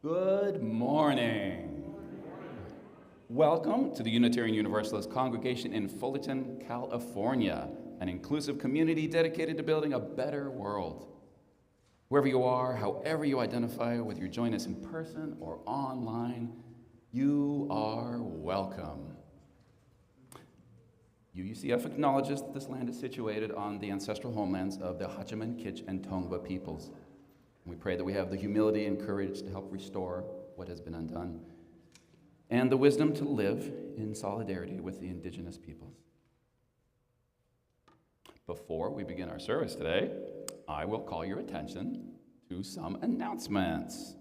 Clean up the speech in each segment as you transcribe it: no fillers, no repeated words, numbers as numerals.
Good morning. Welcome to the Unitarian Universalist Congregation in Fullerton, California, an inclusive community dedicated to building a better world. Wherever you are, however you identify, whether you join us in person or online, you are welcome. UUCF acknowledges that this land is situated on the ancestral homelands of the Hachiman, Kizh, and Tongva peoples. We pray that we have the humility and courage to help restore what has been undone, and the wisdom to live in solidarity with the indigenous peoples. Before we begin our service today, I will call your attention to some announcements.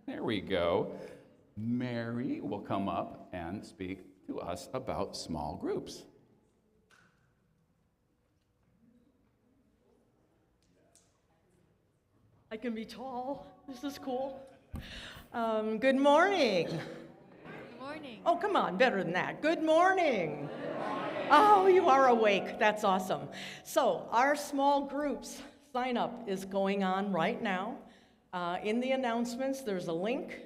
There we go. Mary will come up and speak to us about small groups. I can be tall. This is cool. Good morning. Good morning. Oh, come on, better than that. Good morning. Oh, you are awake. That's awesome. So our small groups sign up is going on right now. In the announcements, there's a link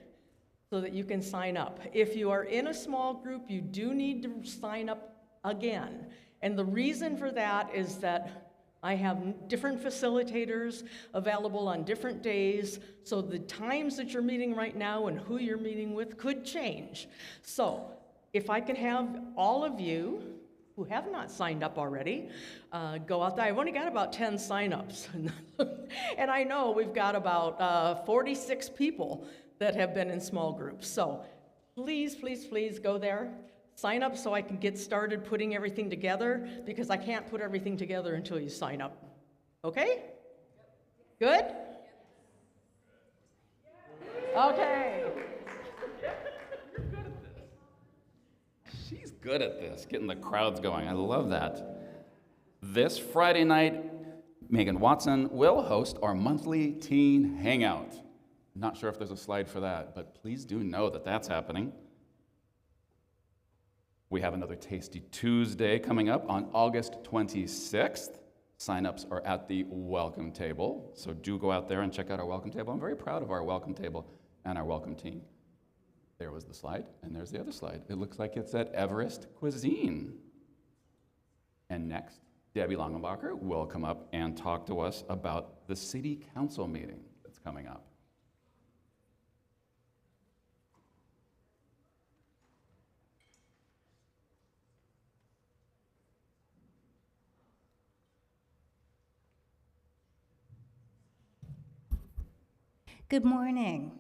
so that you can sign up. If you are in a small group, you do need to sign up again. And the reason for that is that I have different facilitators available on different days, so the times that you're meeting right now and who you're meeting with could change. So if I can have all of you who have not signed up already, go out there. I've only got about 10 signups. And I know we've got about 46 people that have been in small groups. So please, please, please go there. Sign up so I can get started putting everything together, because I can't put everything together until you sign up. Okay? Good? Okay. You're good at this. She's good at this, getting the crowds going. I love that. This Friday night, Megan Watson will host our monthly teen hangout. Not sure if there's a slide for that, but please do know that that's happening. We have another Tasty Tuesday coming up on August 26th. Sign-ups are at the welcome table, so do go out there and check out our welcome table. I'm very proud of our welcome table and our welcome team. There was the slide, and there's the other slide. It looks like it's at Everest Cuisine. And next, Debbie Longenbacher will come up and talk to us about the city council meeting that's coming up. Good morning.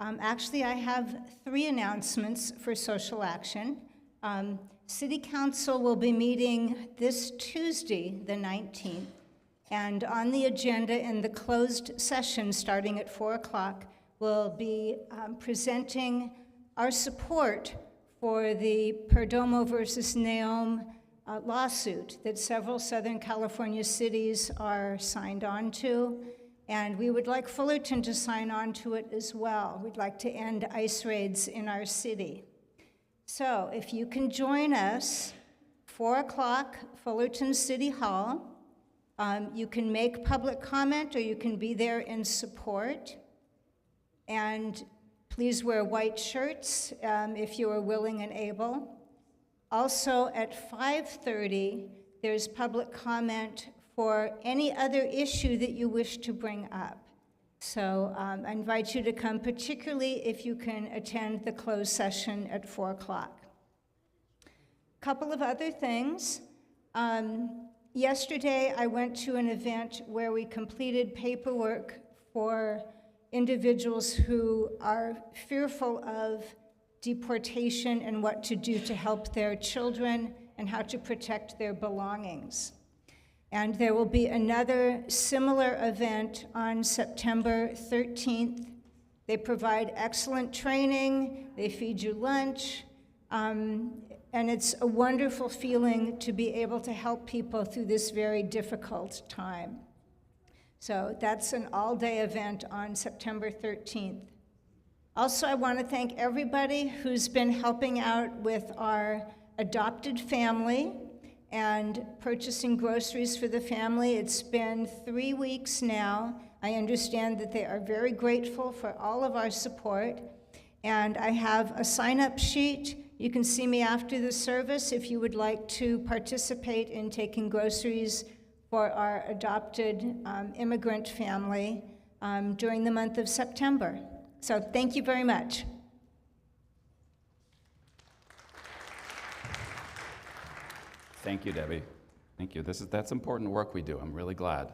Actually, I have 3 announcements for social action. City Council will be meeting this Tuesday, the 19th, and on the agenda in the closed session starting at 4 o'clock, we'll be presenting our support for the Perdomo versus Neom lawsuit that several Southern California cities are signed on to. And we would like Fullerton to sign on to it as well. We'd like to end ICE raids in our city. So if you can join us, 4 o'clock, Fullerton City Hall. You can make public comment or you can be there in support. And please wear white shirts if you are willing and able. Also at 5:30, there's public comment for any other issue that you wish to bring up. So I invite you to come, particularly if you can attend the closed session at 4 o'clock. A couple of other things. Yesterday, I went to an event where we completed paperwork for individuals who are fearful of deportation and what to do to help their children and how to protect their belongings. And there will be another similar event on September 13th. They provide excellent training, they feed you lunch, and it's a wonderful feeling to be able to help people through this very difficult time. So that's an all-day event on September 13th. Also, I want to thank everybody who's been helping out with our adopted family. and purchasing groceries for the family. It's been 3 weeks now. I understand that they are very grateful for all of our support. And I have a sign-up sheet. You can see me after the service if you would like to participate in taking groceries for our adopted immigrant family during the month of September. So thank you very much. Thank you, Debbie. Thank you. That's important work we do. I'm really glad.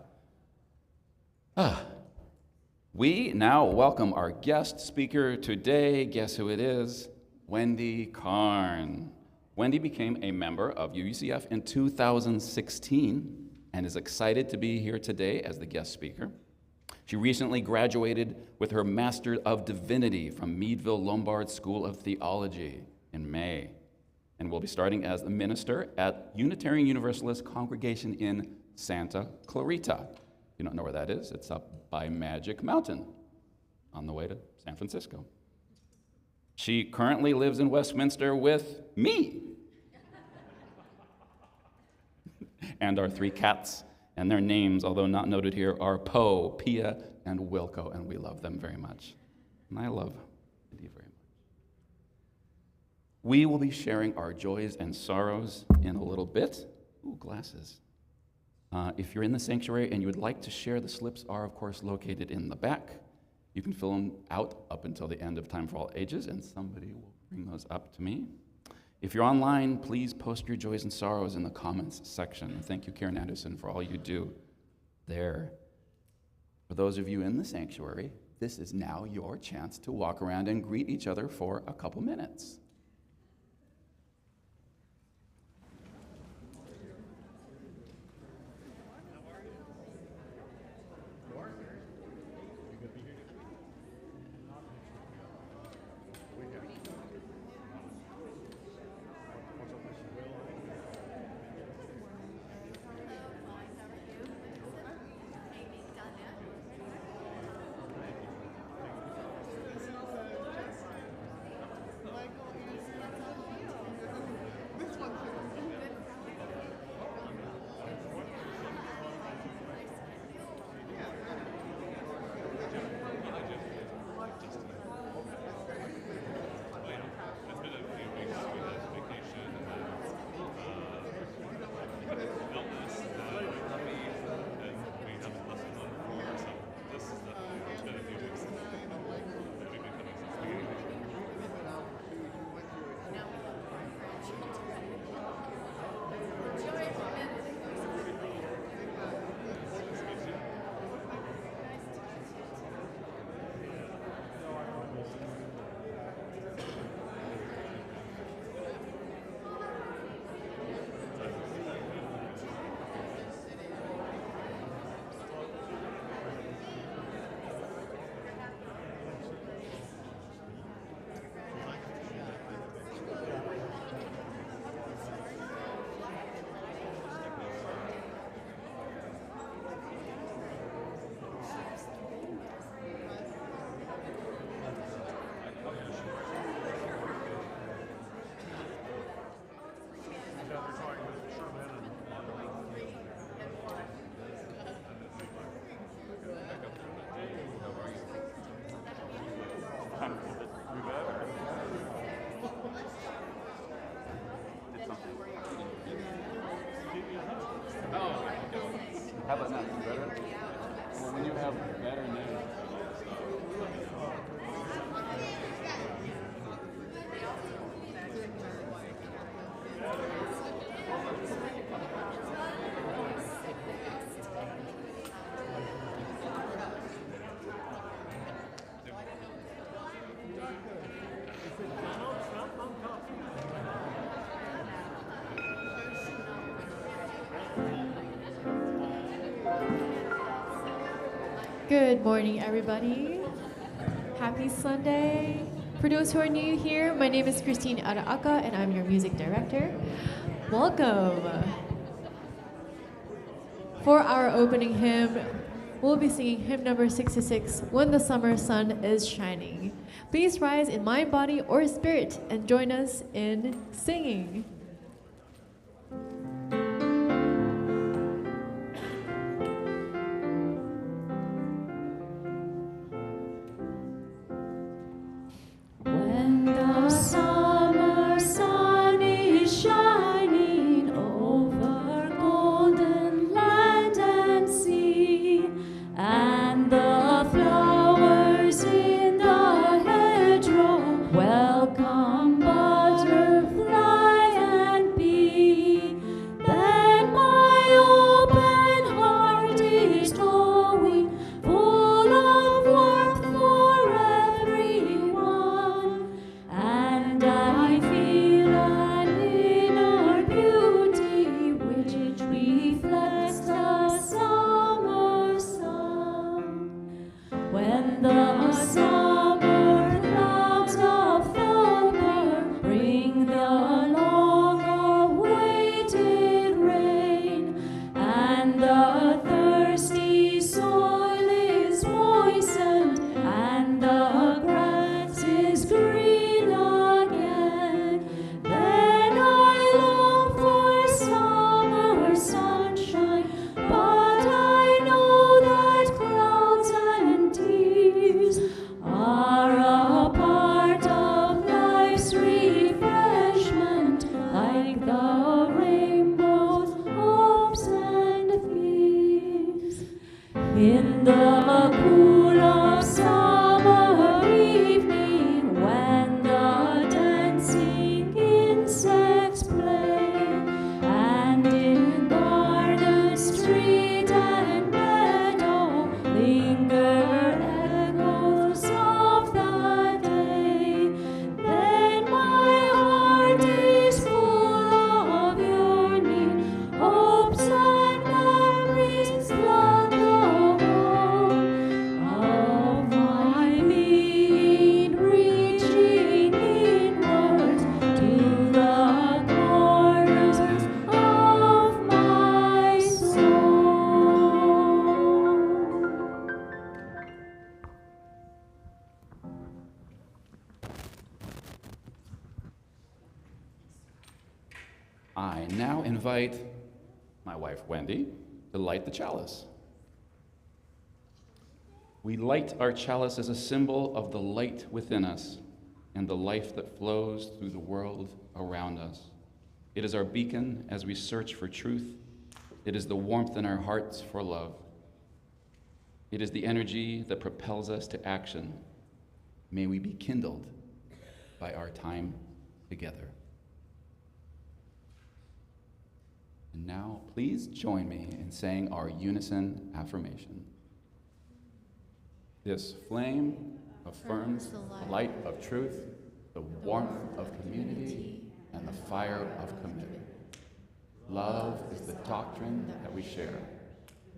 We now welcome our guest speaker today. Guess who it is? Wendy Karn. Wendy became a member of UCF in 2016 and is excited to be here today as the guest speaker. She recently graduated with her Master of Divinity from Meadville Lombard School of Theology in May, and will be starting as the minister at Unitarian Universalist Congregation in Santa Clarita. If you don't know where that is, it's up by Magic Mountain on the way to San Francisco. She currently lives in Westminster with me and our 3 cats, and their names, although not noted here, are Poe, Pia, and Wilco, and we love them very much. And I love Wendy very much. We will be sharing our joys and sorrows in a little bit. Ooh, glasses. If you're in the sanctuary and you would like to share, the slips are, of course, located in the back. You can fill them out up until the end of Time for All Ages, and somebody will bring those up to me. If you're online, please post your joys and sorrows in the comments section. And thank you, Karen Anderson, for all you do there. For those of you in the sanctuary, this is now your chance to walk around and greet each other for a couple minutes. How about now? Better? Well, when you have better news. Good morning, everybody. Happy Sunday. For those who are new here, my name is Christine Araaka, and I'm your music director. Welcome. For our opening hymn, we'll be singing hymn number 66, When the Summer Sun is Shining. Please rise in mind, body, or spirit and join us in singing. the thirsty soil is moistened and the grass is green again, then I long for summer sunshine, but I know that clouds and tears are a part of life's refreshment, like the rainbow's hopes and fears. In the cool of summer evening, when the dancing insects play, and in garden, street, and meadow linger echoes of the day, then my heart is full of yearning, hopes and memories flood the home of my being, reaching inwards to the corners of my soul. I now invite my wife, Wendy, to light the chalice. We light our chalice as a symbol of the light within us and the life that flows through the world around us. It is our beacon as we search for truth. It is the warmth in our hearts for love. It is the energy that propels us to action. May we be kindled by our time together. And now, please join me in saying our unison affirmation. This flame affirms the light of truth, the warmth of community, and the fire of commitment. Love is the doctrine that we share.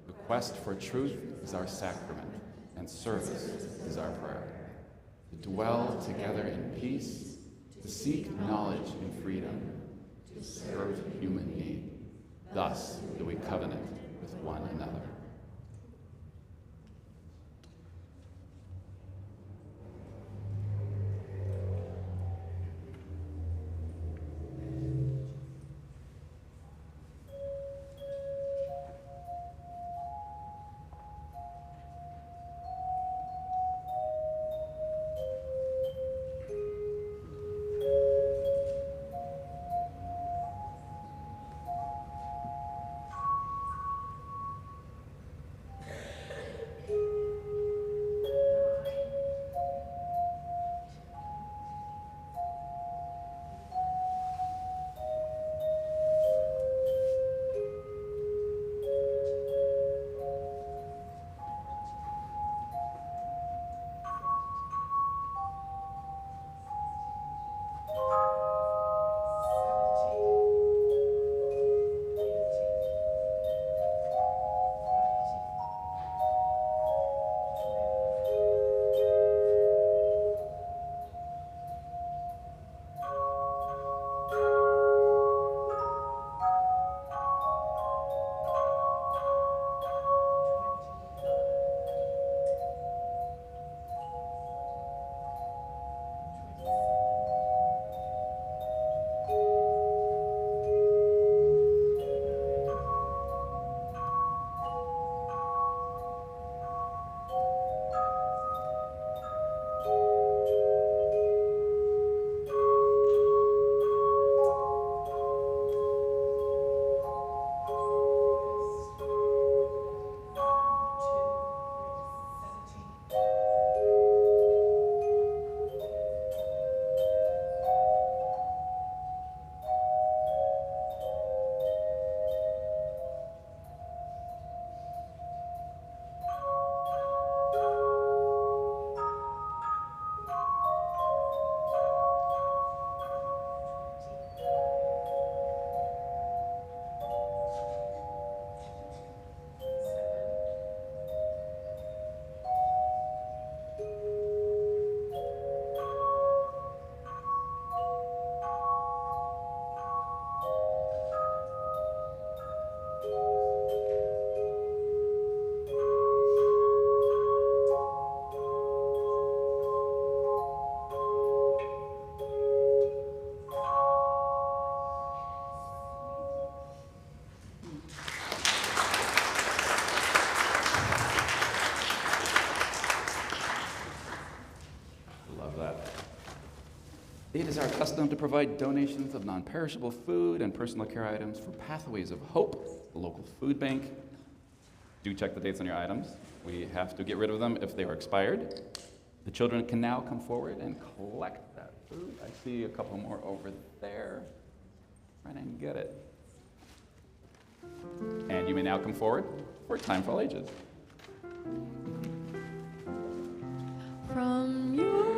The quest for truth is our sacrament, and service is our prayer. To dwell together in peace, to seek knowledge in freedom, to serve human need. Thus do we covenant with one another. our custom to provide donations of non-perishable food and personal care items for Pathways of Hope, the local food bank. Do check the dates on your items. We have to get rid of them if they are expired. The children can now come forward and collect that food. I see a couple more over there. Try and get it. And you may now come forward for Time for All Ages. From your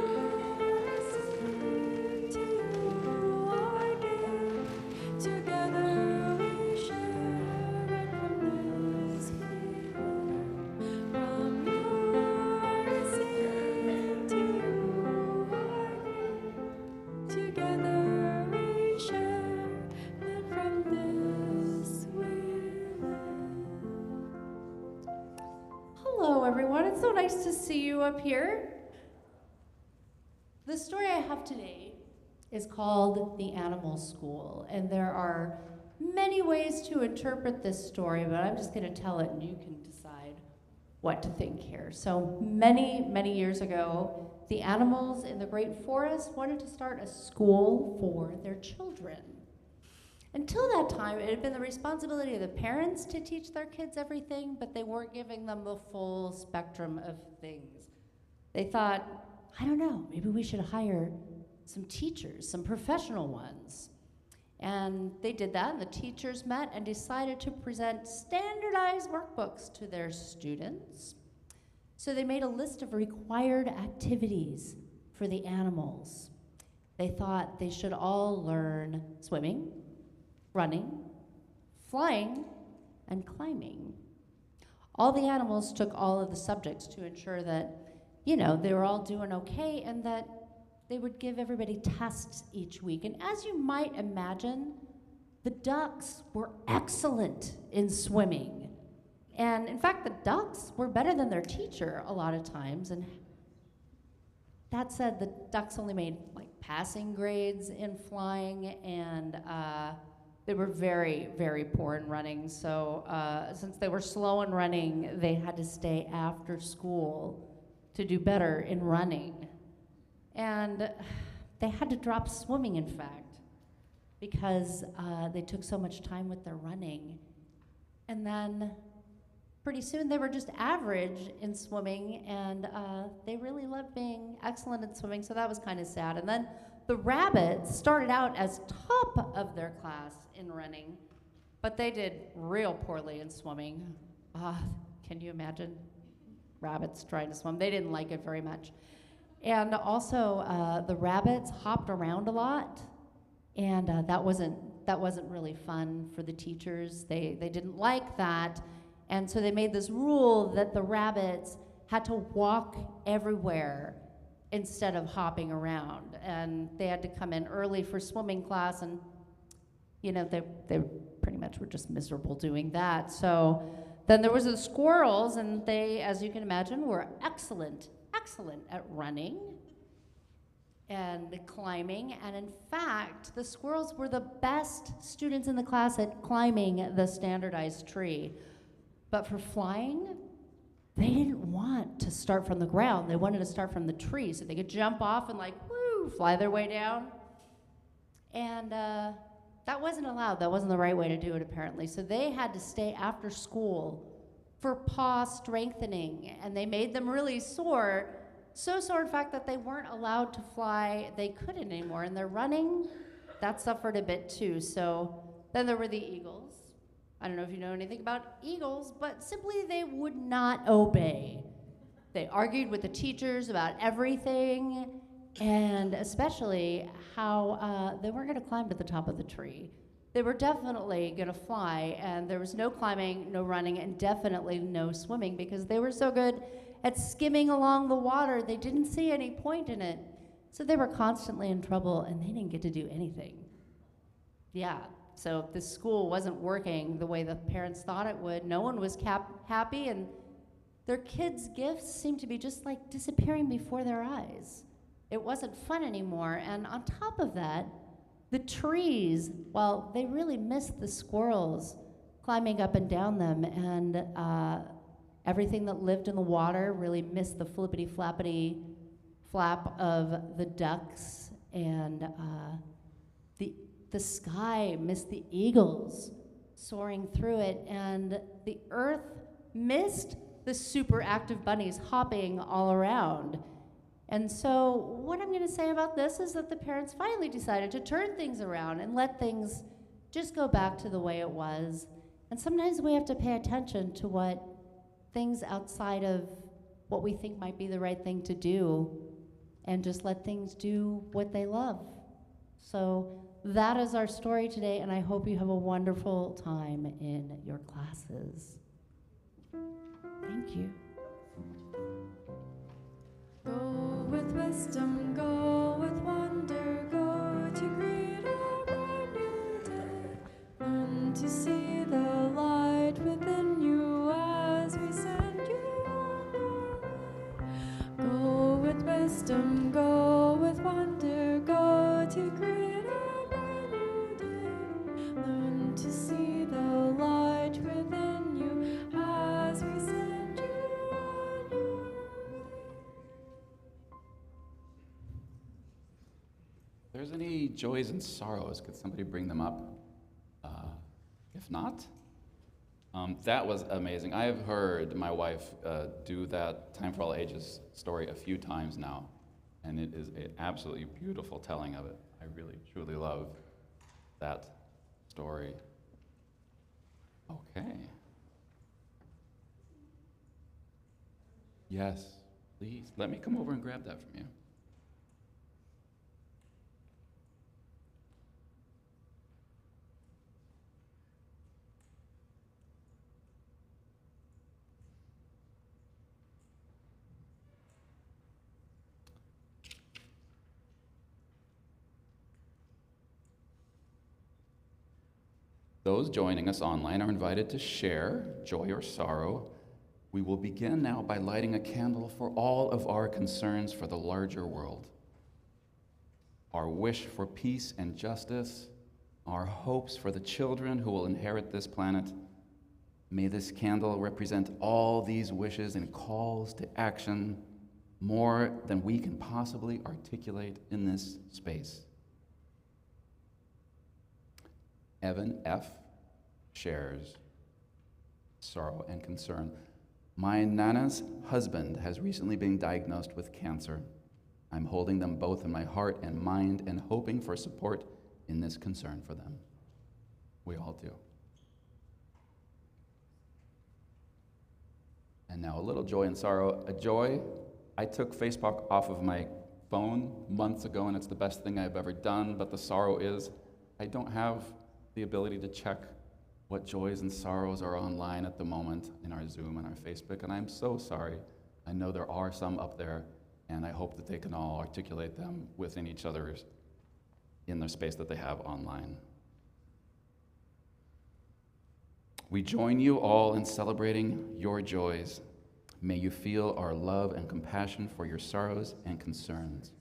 skin to our gift, together we share it from this here. From your skin to our gift, together we share it from this we live. Hello, everyone. It's so nice to see you up here. The story I have today is called The Animal School, and there are many ways to interpret this story, but I'm just going to tell it and you can decide what to think here. So many years ago, the animals in the Great Forest wanted to start a school for their children. Until that time, it had been the responsibility of the parents to teach their kids everything, but they weren't giving them the full spectrum of things. They thought, I don't know, maybe we should hire some teachers, some professional ones. And they did that, and the teachers met and decided to present standardized workbooks to their students. So they made a list of required activities for the animals. They thought they should all learn swimming, running, flying, and climbing. All the animals took all of the subjects to ensure that they were all doing okay, and that they would give everybody tests each week. And as you might imagine, the ducks were excellent in swimming. And in fact, the ducks were better than their teacher a lot of times. And that said, the ducks only made passing grades in flying, and they were very, very poor in running. So since they were slow in running, they had to stay after school to do better in running. And they had to drop swimming, in fact, because they took so much time with their running. And then pretty soon they were just average in swimming, and they really loved being excellent in swimming, so that was kind of sad. And then the rabbits started out as top of their class in running, but they did real poorly in swimming. Can you imagine? Rabbits trying to swim. They didn't like it very much. And also, the rabbits hopped around a lot, and that wasn't really fun for the teachers. They didn't like that, and so they made this rule that the rabbits had to walk everywhere instead of hopping around, and they had to come in early for swimming class, and they pretty much were just miserable doing that. So then there was the squirrels, and they, as you can imagine, were excellent at running and climbing. And in fact, the squirrels were the best students in the class at climbing the standardized tree. But for flying, they didn't want to start from the ground. They wanted to start from the tree so they could jump off and fly their way down. And that wasn't allowed. That wasn't the right way to do it, apparently. So they had to stay after school for paw strengthening, and they made them really sore. So sore, in fact, that they weren't allowed to fly. They couldn't anymore. And their running, that suffered a bit too. So then there were the eagles. I don't know if you know anything about eagles, but simply they would not obey. They argued with the teachers about everything, and especially how they weren't going to climb to the top of the tree. They were definitely going to fly, and there was no climbing, no running, and definitely no swimming, because they were so good at skimming along the water, they didn't see any point in it. So they were constantly in trouble, and they didn't get to do anything. Yeah, so this school wasn't working the way the parents thought it would. No one was happy, and their kids' gifts seemed to be just disappearing before their eyes. It wasn't fun anymore, and on top of that, the trees, well, they really missed the squirrels climbing up and down them, and everything that lived in the water really missed the flippity-flappity flap of the ducks, and the sky missed the eagles soaring through it, and the earth missed the super active bunnies hopping all around. And so what I'm going to say about this is that the parents finally decided to turn things around and let things just go back to the way it was. And sometimes we have to pay attention to what things outside of what we think might be the right thing to do, and just let things do what they love. So that is our story today, and I hope you have a wonderful time in your classes. Thank you. Go with wisdom, go with wonder, go to greet a brand new day, and to see the light within you as we send you on your way. Go with wisdom, go with wonder, go to greet a brand new day, learn to see the light within you as we send you on your way. If there's any joys and sorrows, could somebody bring them up? If not, that was amazing. I have heard my wife do that Time for All Ages story a few times now, and it is an absolutely beautiful telling of it. I really, truly love that story. Okay. Yes, please. Let me come over and grab that from you. Those joining us online are invited to share joy or sorrow. We will begin now by lighting a candle for all of our concerns for the larger world. Our wish for peace and justice, our hopes for the children who will inherit this planet. May this candle represent all these wishes and calls to action more than we can possibly articulate in this space. Evan F. shares sorrow and concern. My Nana's husband has recently been diagnosed with cancer. I'm holding them both in my heart and mind and hoping for support in this concern for them. We all do. And now a little joy and sorrow. A joy, I took Facebook off of my phone months ago, and it's the best thing I've ever done, but the sorrow is I don't have the ability to check what joys and sorrows are online at the moment in our Zoom and our Facebook, and I'm so sorry. I know there are some up there, and I hope that they can all articulate them within each other in the space that they have online. We join you all in celebrating your joys. May you feel our love and compassion for your sorrows and concerns,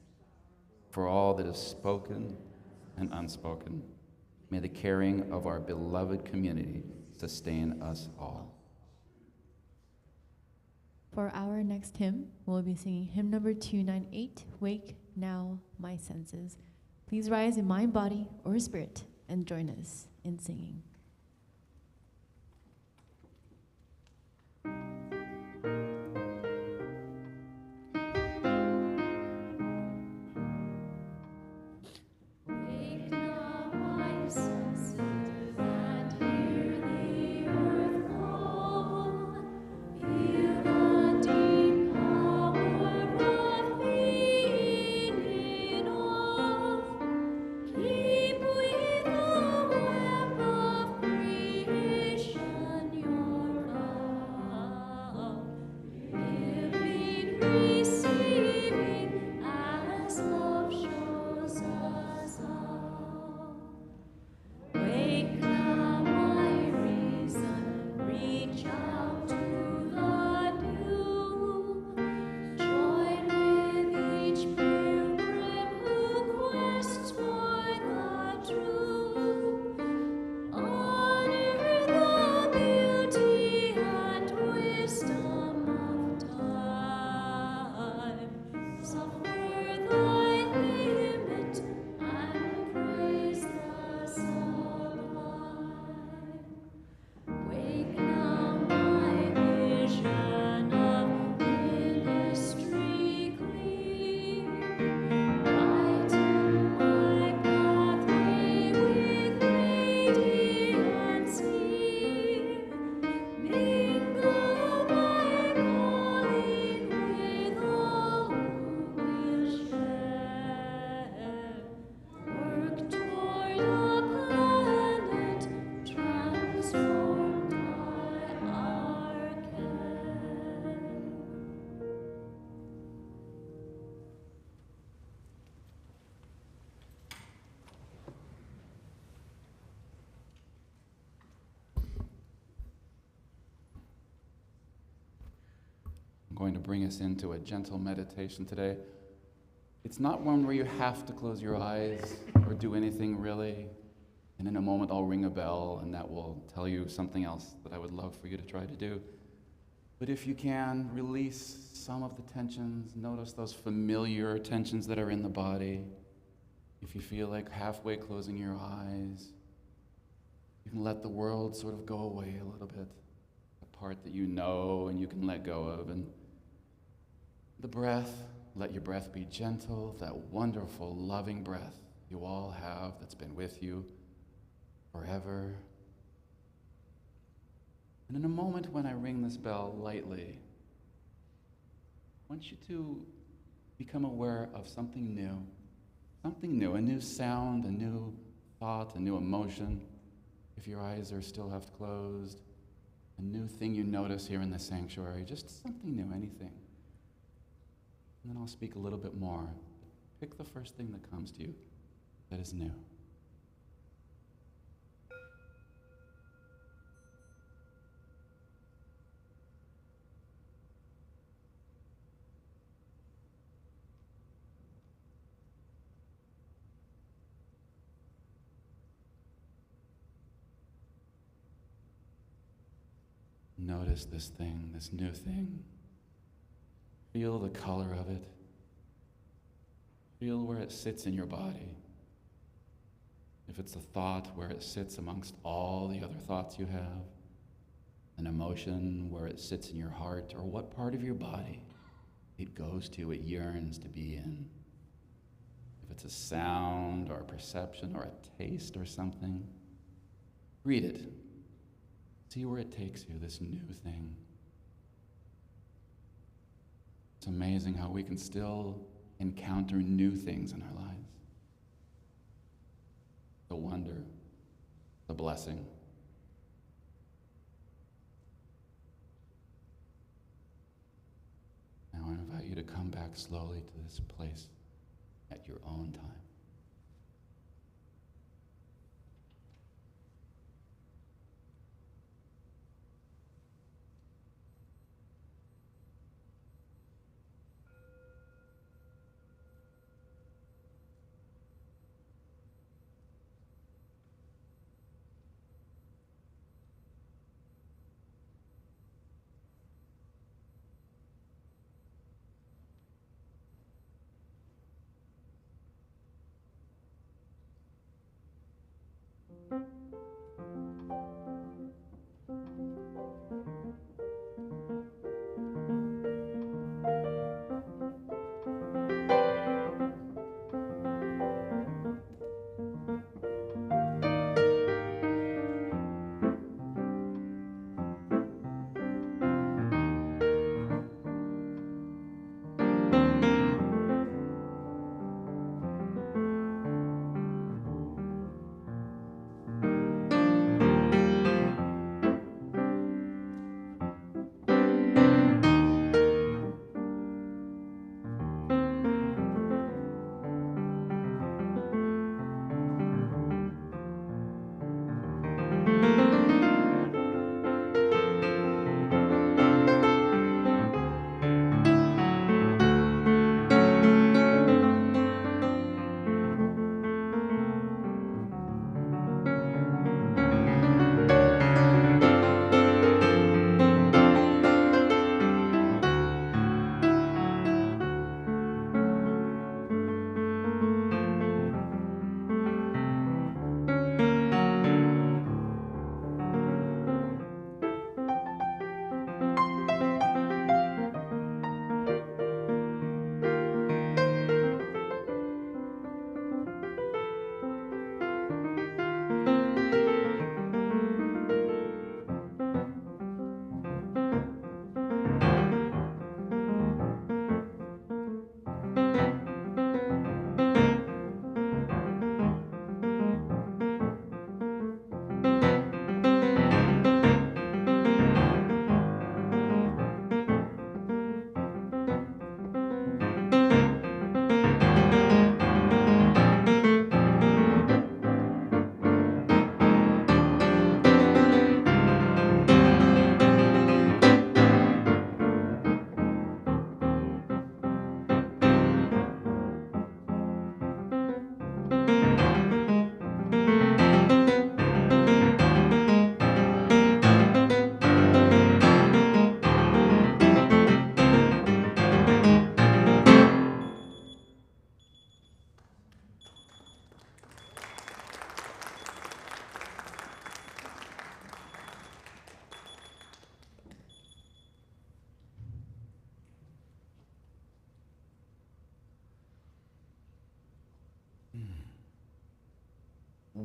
for all that is spoken and unspoken. May the caring of our beloved community sustain us all. For our next hymn, we'll be singing hymn number 298, Wake Now My Senses. Please rise in mind, body, or spirit and join us in singing. Keep with the web of I'm going to bring us into a gentle meditation today. It's not one where you have to close your eyes or do anything really. And in a moment, I'll ring a bell, and that will tell you something else that I would love for you to try to do. But if you can, release some of the tensions. Notice those familiar tensions that are in the body. If you feel like halfway closing your eyes, you can let the world sort of go away a little bit. A part that you know and you can let go of. And the breath, let your breath be gentle, that wonderful, loving breath you all have that's been with you forever. And in a moment when I ring this bell lightly, I want you to become aware of something new, a new sound, a new thought, a new emotion. If your eyes are still half closed, a new thing you notice here in the sanctuary, just something new, anything. And then I'll speak a little bit more. Pick the first thing that comes to you that is new. Notice this thing, this new thing. Feel the color of it. Feel where it sits in your body. If it's a thought, where it sits amongst all the other thoughts you have. An emotion, where it sits in your heart, or what part of your body it goes to, it yearns to be in. If it's a sound, or a perception, or a taste, or something, read it. See where it takes you, this new thing. It's amazing how we can still encounter new things in our lives. The wonder, the blessing. Now I invite you to come back slowly to this place at your own time.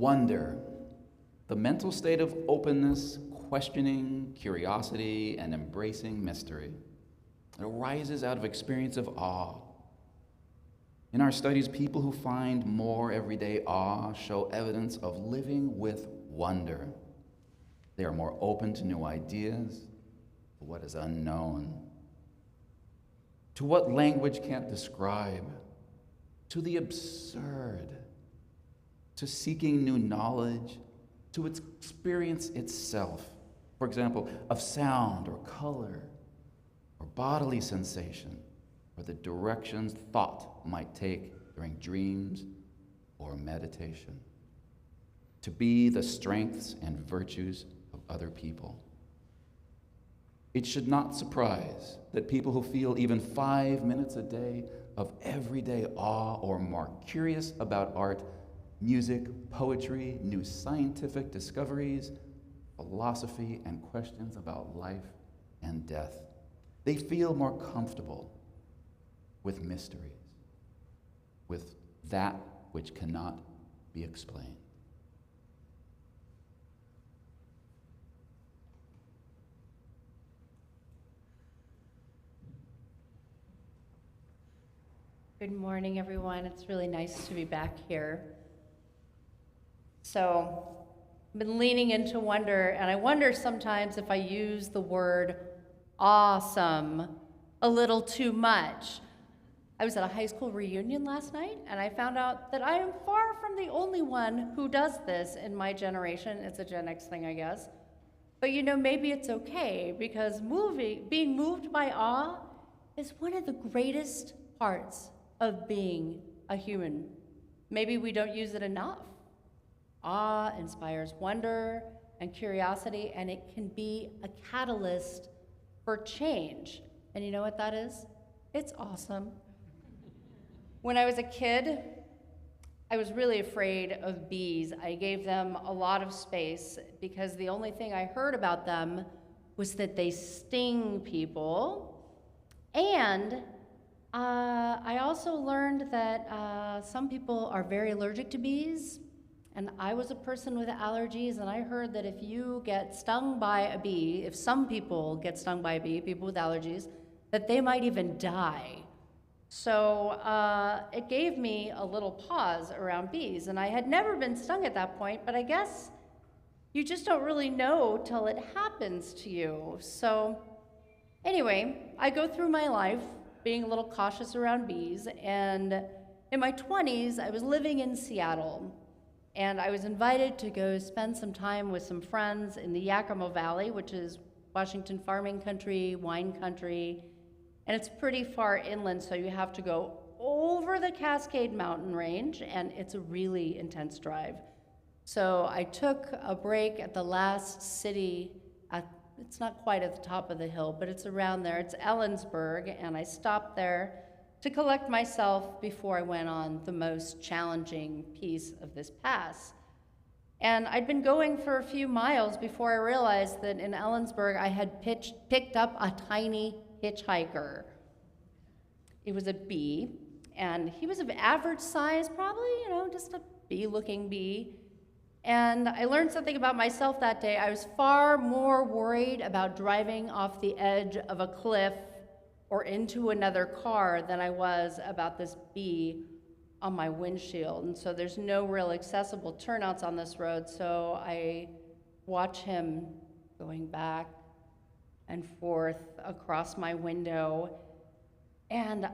Wonder, the mental state of openness, questioning, curiosity, and embracing mystery. It arises out of experience of awe. In our studies, people who find more everyday awe show evidence of living with wonder. They are more open to new ideas, to what is unknown, to what language can't describe, to the absurd, to seeking new knowledge, to its experience itself. For example, of sound or color or bodily sensation, or the directions thought might take during dreams or meditation. To be the strengths and virtues of other people. It should not surprise that people who feel even 5 minutes a day of everyday awe or more curious about art, music, poetry, new scientific discoveries, philosophy, and questions about life and death. They feel more comfortable with mysteries, with that which cannot be explained. Good morning, everyone. It's really nice to be back here. So, I've been leaning into wonder, and I wonder sometimes if I use the word awesome a little too much. I was at a high school reunion last night, and I found out that I am far from the only one who does this in my generation. It's a Gen X thing, I guess. But maybe it's okay, because being moved by awe is one of the greatest parts of being a human. Maybe we don't use it enough. Awe inspires wonder and curiosity, and it can be a catalyst for change. And you know what that is? It's awesome. When I was a kid, I was really afraid of bees. I gave them a lot of space because the only thing I heard about them was that they sting people. And I also learned that some people are very allergic to bees. And I was a person with allergies, and I heard that if you get stung by a bee, if some people get stung by a bee, people with allergies, that they might even die. So it gave me a little pause around bees, and I had never been stung at that point, but I guess you just don't really know till it happens to you. So anyway, I go through my life being a little cautious around bees, and in my 20s, I was living in Seattle. And I was invited to go spend some time with some friends in the Yakima Valley, which is Washington farming country, wine country, and it's pretty far inland, so you have to go over the Cascade Mountain Range, and it's a really intense drive. So I took a break at the last city, it's not quite at the top of the hill, but it's around there. It's Ellensburg, and I stopped there to collect myself before I went on the most challenging piece of this pass. And I'd been going for a few miles before I realized that in Ellensburg I had picked up a tiny hitchhiker. It was a bee, and he was of average size, probably, just a bee-looking bee. And I learned something about myself that day. I was far more worried about driving off the edge of a cliff or into another car than I was about this bee on my windshield. And so there's no real accessible turnouts on this road, so I watch him going back and forth across my window. And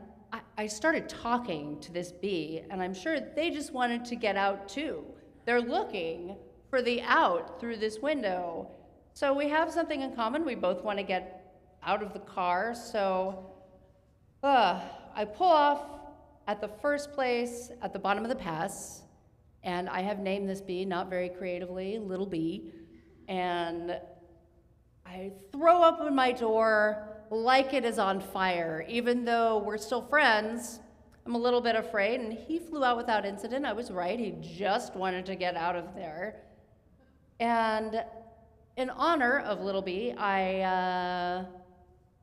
I started talking to this bee, and I'm sure they just wanted to get out too. They're looking for the out through this window. So we have something in common. We both want to get out of the car, so I pull off at the first place at the bottom of the pass, and I have named this bee, not very creatively, Little Bee, and I throw open my door like it is on fire. Even though we're still friends, I'm a little bit afraid, and he flew out without incident. I was right, he just wanted to get out of there. And in honor of Little Bee,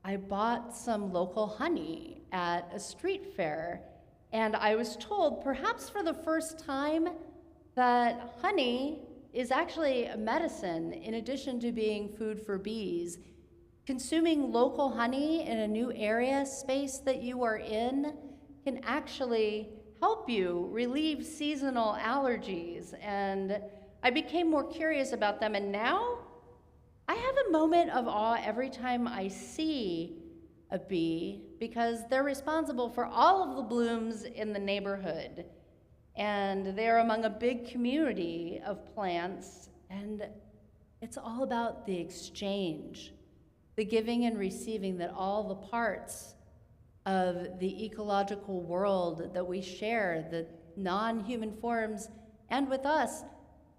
I bought some local honey at a street fair, and I was told, perhaps for the first time, that honey is actually a medicine in addition to being food for bees. Consuming local honey in a new area space that you are in can actually help you relieve seasonal allergies. And I became more curious about them, and now I have a moment of awe every time I see a bee, because they're responsible for all of the blooms in the neighborhood. And they're among a big community of plants, and it's all about the exchange, the giving and receiving, that all the parts of the ecological world that we share, the non-human forms, and with us,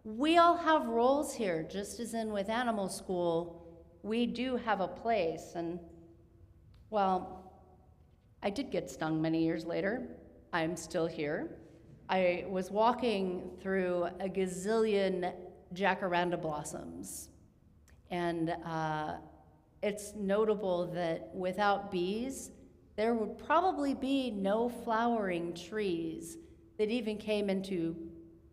we all have roles here, just as in with animal school, we do have a place. And, well, I did get stung many years later. I'm still here. I was walking through a gazillion jacaranda blossoms, and it's notable that without bees, there would probably be no flowering trees that even came into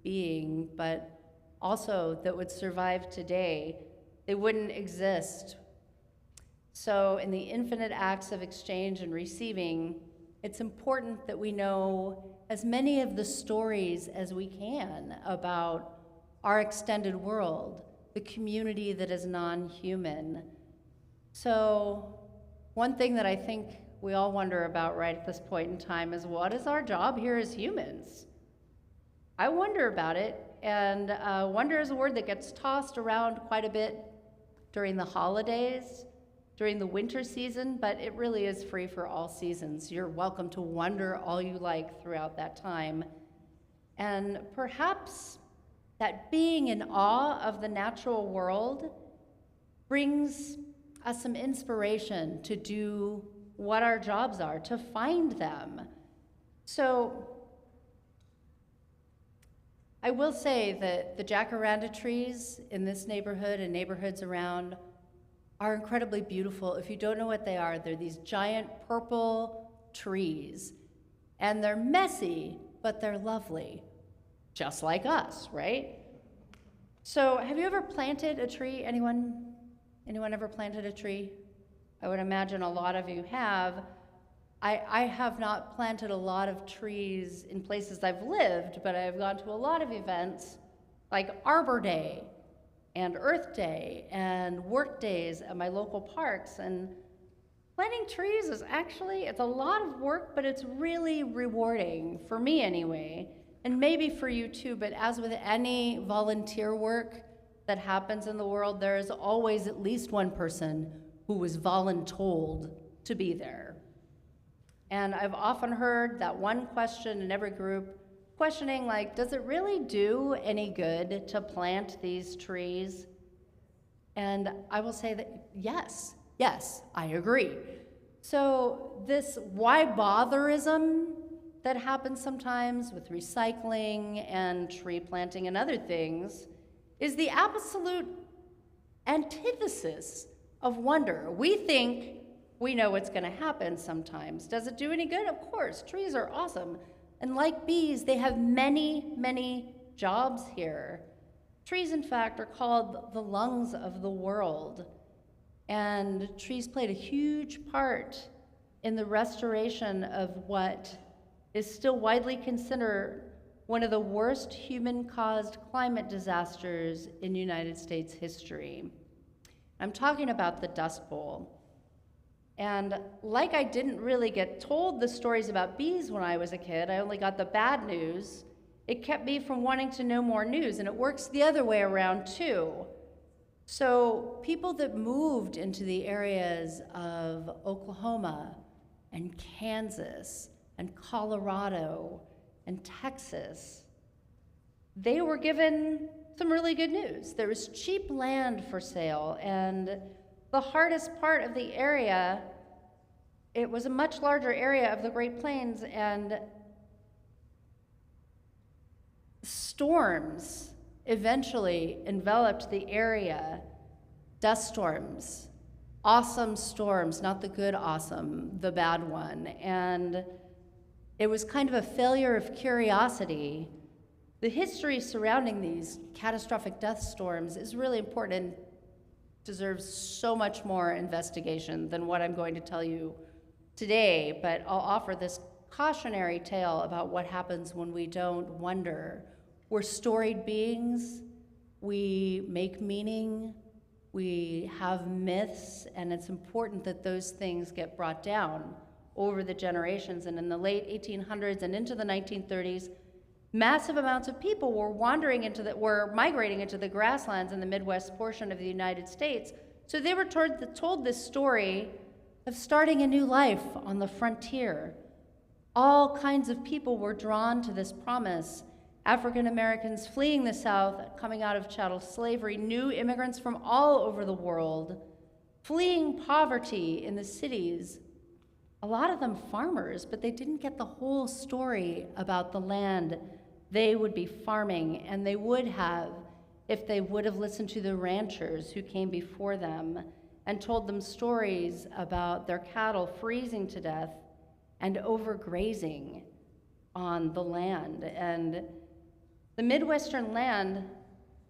being, but also that would survive today. They wouldn't exist. So in the infinite acts of exchange and receiving, it's important that we know as many of the stories as we can about our extended world, the community that is non-human. So one thing that I think we all wonder about right at this point in time is, what is our job here as humans? I wonder about it, and wonder is a word that gets tossed around quite a bit during the holidays, during the winter season, but it really is free for all seasons. You're welcome to wonder all you like throughout that time. And perhaps that being in awe of the natural world brings us some inspiration to do what our jobs are, to find them. So I will say that the jacaranda trees in this neighborhood and neighborhoods around are incredibly beautiful. If you don't know what they are, they're these giant purple trees. And they're messy, but they're lovely. Just like us, right? So have you ever planted a tree? Anyone ever planted a tree? I would imagine a lot of you have. I have not planted a lot of trees in places I've lived, but I've gone to a lot of events like Arbor Day and Earth Day and work days at my local parks. And planting trees is actually, it's a lot of work, but it's really rewarding, for me anyway, and maybe for you too. But as with any volunteer work that happens in the world, there is always at least one person who was voluntold to be there. And I've often heard that one question in every group, questioning like, does it really do any good to plant these trees? And I will say that yes, I agree. So this why botherism that happens sometimes with recycling and tree planting and other things is the absolute antithesis of wonder. We think we know what's going to happen sometimes. Does it do any good? Of course. Trees are awesome. And like bees, they have many, many jobs here. Trees, in fact, are called the lungs of the world. And trees played a huge part in the restoration of what is still widely considered one of the worst human-caused climate disasters in United States history. I'm talking about the Dust Bowl. And like I didn't really get told the stories about bees when I was a kid, I only got the bad news. It kept me from wanting to know more news, and it works the other way around too. So people that moved into the areas of Oklahoma and Kansas and Colorado and Texas, they were given some really good news. There was cheap land for sale, and the hardest part of the area, it was a much larger area of the Great Plains, and storms eventually enveloped the area. Dust storms, awesome storms, not the good awesome, the bad one. And it was kind of a failure of curiosity the history surrounding these catastrophic death storms is really important and deserves so much more investigation than what I'm going to tell you today, but I'll offer this cautionary tale about what happens when we don't wonder. We're storied beings, we make meaning, we have myths, and it's important that those things get brought down over the generations. And in the late 1800s and into the 1930s, massive amounts of people were migrating into the grasslands in the Midwest portion of the United States. So they were told this story of starting a new life on the frontier. All kinds of people were drawn to this promise. African Americans fleeing the South, coming out of chattel slavery, new immigrants from all over the world, fleeing poverty in the cities. A lot of them farmers, but they didn't get the whole story about the land they would be farming, and they would have if they would have listened to the ranchers who came before them and told them stories about their cattle freezing to death and overgrazing on the land. And the Midwestern land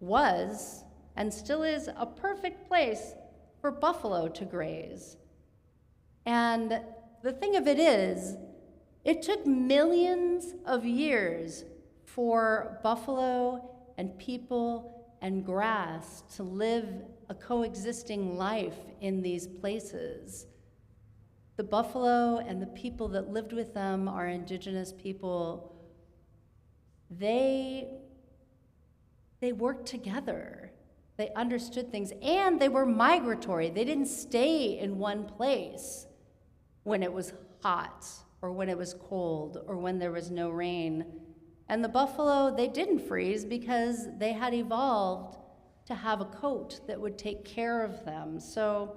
was, and still is, a perfect place for buffalo to graze. And the thing of it is, it took millions of years for buffalo and people and grass to live a coexisting life in these places. The buffalo and the people that lived with them, our indigenous people, they worked together. They understood things, and they were migratory. They didn't stay in one place when it was hot or when it was cold or when there was no rain. And the buffalo, they didn't freeze because they had evolved to have a coat that would take care of them. So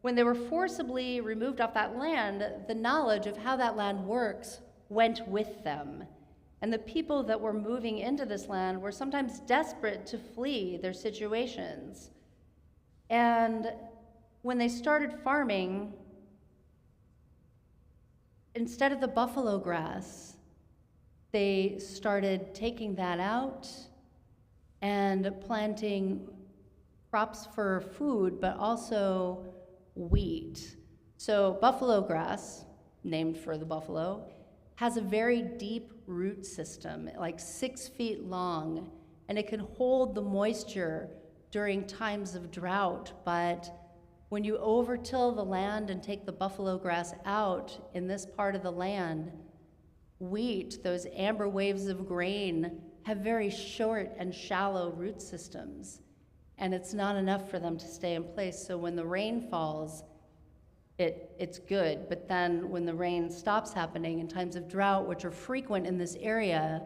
when they were forcibly removed off that land, the knowledge of how that land works went with them. And the people that were moving into this land were sometimes desperate to flee their situations. And when they started farming, instead of the buffalo grass, they started taking that out and planting crops for food, but also wheat. So buffalo grass, named for the buffalo, has a very deep root system, like 6 feet long, and it can hold the moisture during times of drought. But when you overtill the land and take the buffalo grass out in this part of the land, wheat, those amber waves of grain, have very short and shallow root systems, and it's not enough for them to stay in place. So when the rain falls, it's good, but then when the rain stops happening in times of drought, which are frequent in this area,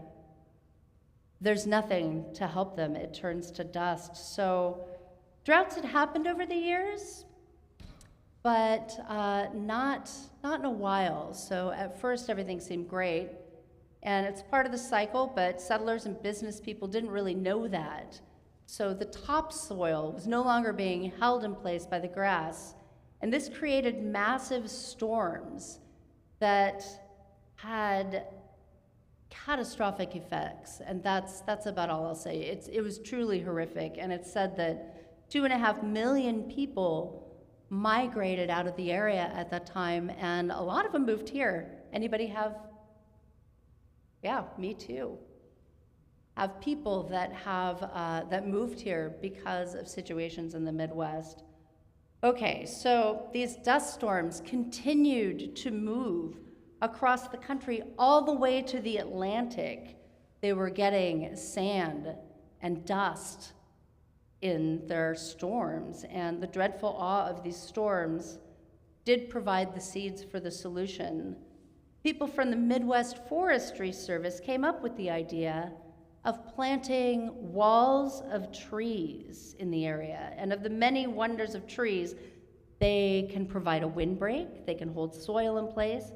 there's nothing to help them. It turns to dust. So droughts had happened over the years, but not in a while. So at first everything seemed great, and it's part of the cycle, but settlers and business people didn't really know that. So the topsoil was no longer being held in place by the grass, and this created massive storms that had catastrophic effects, and that's about all I'll say. It was truly horrific, and it's said that 2.5 million people migrated out of the area at that time, and a lot of them moved here. Anybody have? Yeah, me too. Have people that moved here because of situations in the Midwest. Okay, so these dust storms continued to move across the country all the way to the Atlantic. They were getting sand and dust in their storms, and the dreadful awe of these storms did provide the seeds for the solution. People from the Midwest Forestry Service came up with the idea of planting walls of trees in the area. And of the many wonders of trees, they can provide a windbreak, they can hold soil in place,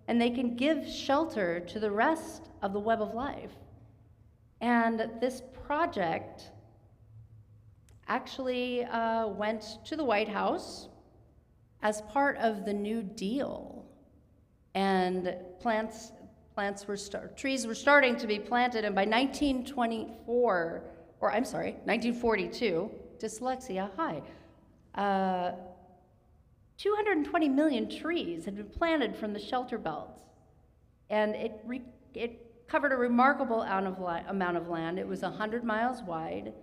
and they can give shelter to the rest of the web of life. And this project actually went to the White House as part of the New Deal. And trees were starting to be planted, and by 1942, dyslexia, hi, 220 million trees had been planted from the shelter belts, and it covered a remarkable amount of land. It was 100 miles wide,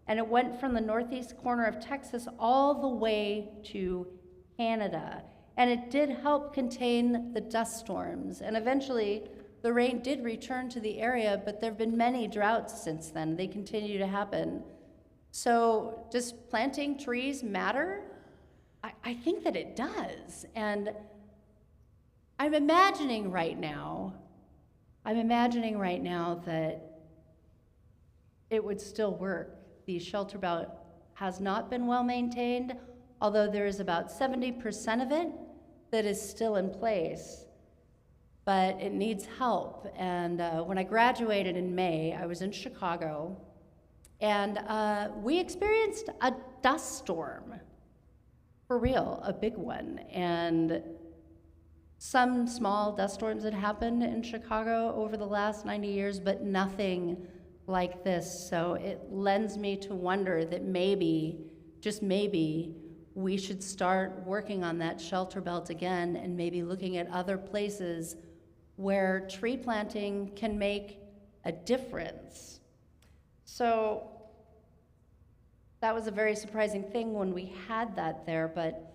and it went from the northeast corner of Texas all the way to Canada. And it did help contain the dust storms. And eventually, the rain did return to the area, but there have been many droughts since then. They continue to happen. So does planting trees matter? I think that it does. And I'm imagining right now that it would still work. The shelter belt has not been well maintained, although there is about 70% of it that is still in place, but it needs help. And when I graduated in May, I was in Chicago, and we experienced a dust storm, for real, a big one. And some small dust storms had happened in Chicago over the last 90 years, but nothing like this. So it lends me to wonder that maybe, just maybe, we should start working on that shelter belt again and maybe looking at other places where tree planting can make a difference. So that was a very surprising thing when we had that there, but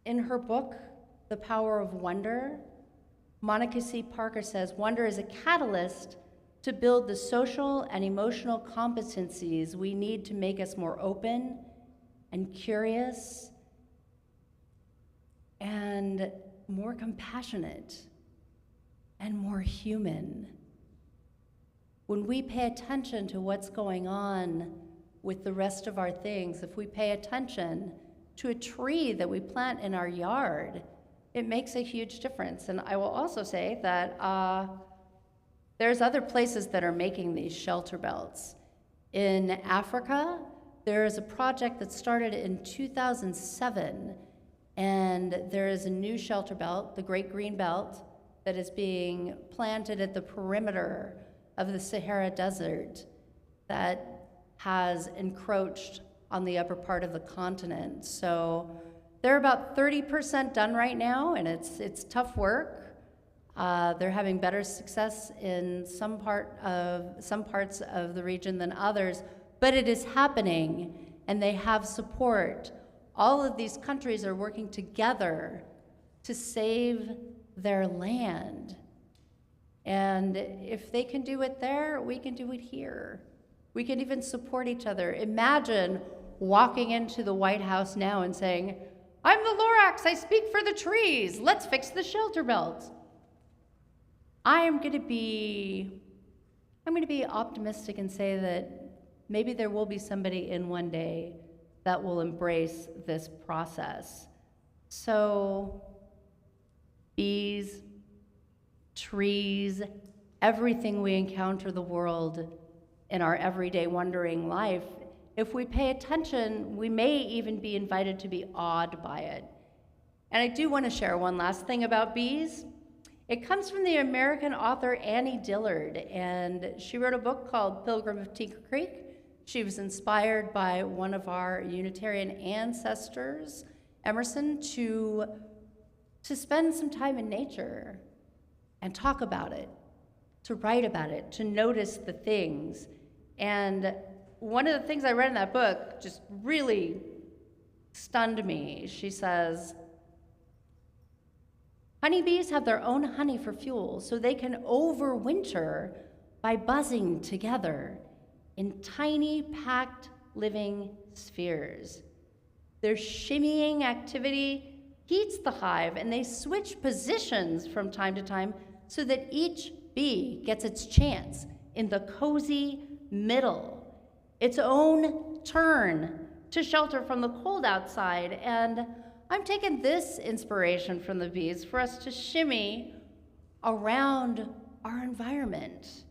in her book, The Power of Wonder, Monica C. Parker says, wonder is a catalyst to build the social and emotional competencies we need to make us more open and curious and more compassionate and more human. When we pay attention to what's going on with the rest of our things, if we pay attention to a tree that we plant in our yard, it makes a huge difference. And I will also say that there's other places that are making these shelter belts. In Africa, there is a project that started in 2007, and there is a new shelter belt, the Great Green Belt, that is being planted at the perimeter of the Sahara Desert that has encroached on the upper part of the continent. So they're about 30% done right now, and it's tough work. They're having better success in some parts of the region than others, but it is happening, and they have support. All of these countries are working together to save their land. And if they can do it there, we can do it here. We can even support each other. Imagine walking into the White House now and saying, I'm the Lorax, I speak for the trees, let's fix the shelter belt. I'm going to be optimistic and say that maybe there will be somebody in one day that will embrace this process. So, bees, trees, everything we encounter the world in our everyday wandering life, if we pay attention, we may even be invited to be awed by it. And I do want to share one last thing about bees. It comes from the American author Annie Dillard, and she wrote a book called Pilgrim of Tinker Creek. She was inspired by one of our Unitarian ancestors, Emerson, to spend some time in nature and talk about it, to write about it, to notice the things. And one of the things I read in that book just really stunned me. She says, honeybees have their own honey for fuel, so they can overwinter by buzzing together in tiny, packed, living spheres. Their shimmying activity heats the hive, and they switch positions from time to time so that each bee gets its chance in the cozy middle, its own turn to shelter from the cold outside. And I'm taking this inspiration from the bees for us to shimmy around our environment.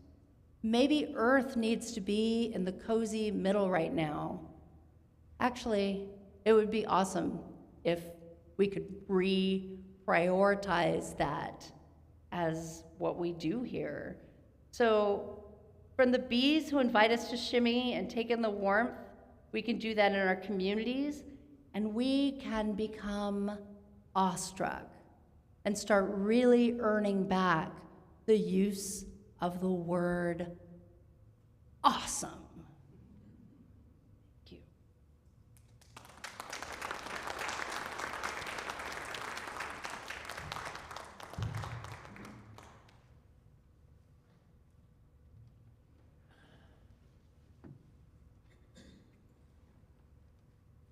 Maybe Earth needs to be in the cozy middle right now. Actually, it would be awesome if we could reprioritize that as what we do here. So from the bees who invite us to shimmy and take in the warmth, we can do that in our communities, and we can become awestruck and start really earning back the use of the word awesome. Thank you.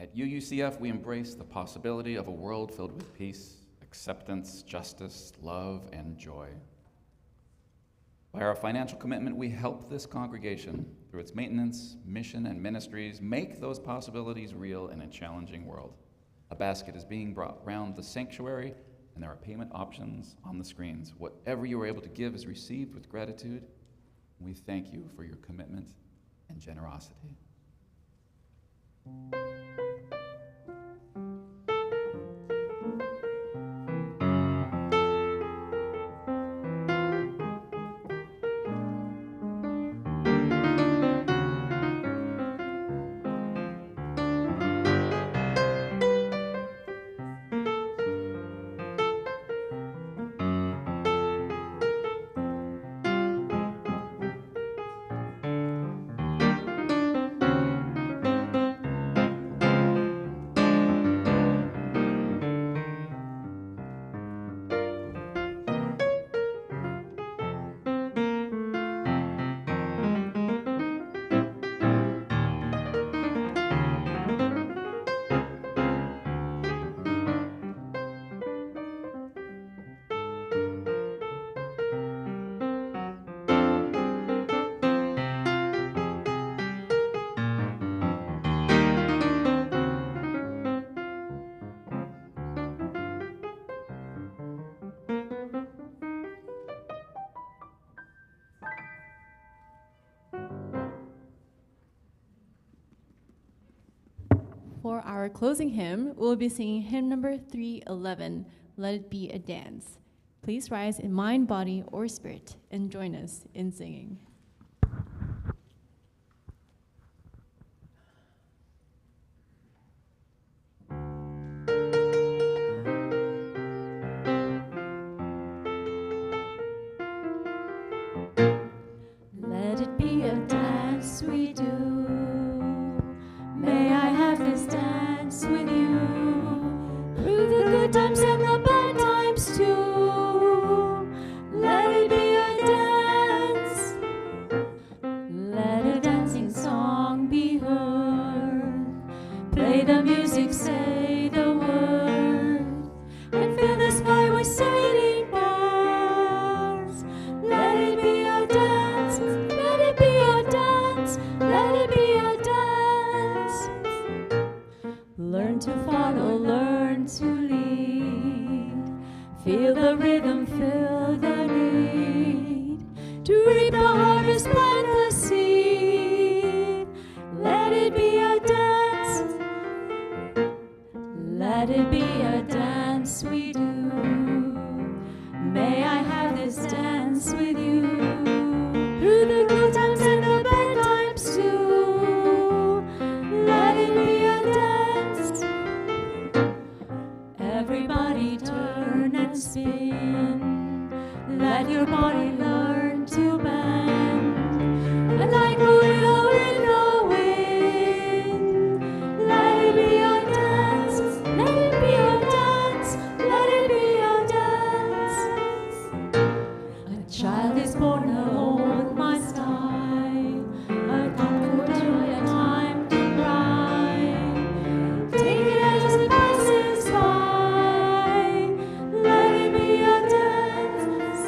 At UUCF, we embrace the possibility of a world filled with peace, acceptance, justice, love, and joy. By our financial commitment, we help this congregation, through its maintenance, mission, and ministries, make those possibilities real in a challenging world. A basket is being brought round the sanctuary, and there are payment options on the screens. Whatever you are able to give is received with gratitude. We thank you for your commitment and generosity. For our closing hymn, we'll be singing hymn number 311, Let It Be a Dance. Please rise in mind, body, or spirit and join us in singing. Let it be a dance we do. May I have this dance with you through the good times and the bad times too. Let it be a dance. Let a dancing song be heard. Play the music, say the word, and fill the sky with sailing birds. Let it be a dance. Let it be a dance. Let it be a dance. Learn to follow, learn to lead. Feel the rhythm, feel the need. To reap the harvest, plant the seed. Let it be a dance. Let it be a dance we do. May I have this dance with you through the good times and the bad times too. Let it be a dance. Everybody turn and spin. Let your body learn to bend. And like a willow in the wind. Let it be a dance. Let it be a dance. Let it be a dance. A child is born, a Lord must die. A time for joy, a time to cry. Take it as it passes by. Let it be a dance.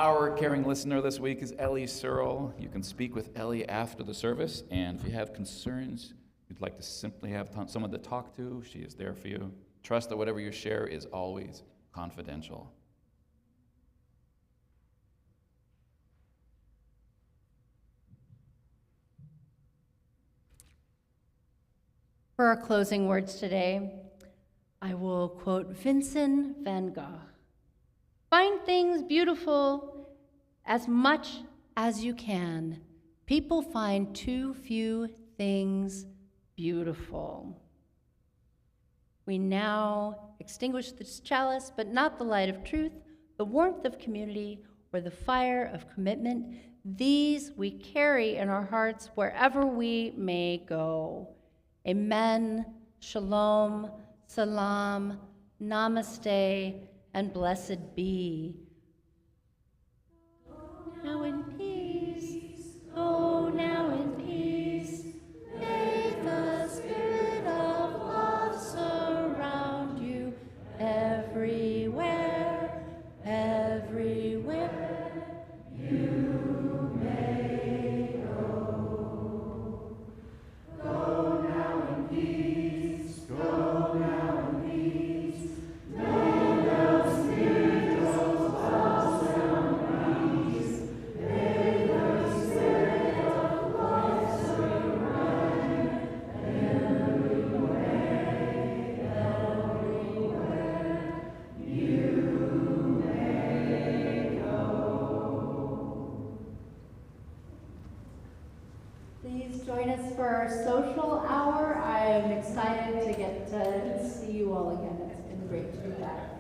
Our caring listener this week is Ellie Searle. You can speak with Ellie after the service, and if you have concerns, you'd like to simply have someone to talk to, she is there for you. Trust that whatever you share is always confidential. For our closing words today, I will quote Vincent van Gogh. Find things beautiful as much as you can. People find too few things beautiful. We now extinguish this chalice, but not the light of truth, the warmth of community, or the fire of commitment. These we carry in our hearts wherever we may go. Amen, shalom, salam, namaste, and blessed be. Now in peace, go now in peace. May the spirit of love surround you everywhere, everywhere you may go. Go now in peace, go now in peace. May the spirit of love surround you. May the spirit of love surround you everywhere, everywhere you may go. Please join us for our social hour. I am excited to get to see you all again. It's been great to be back.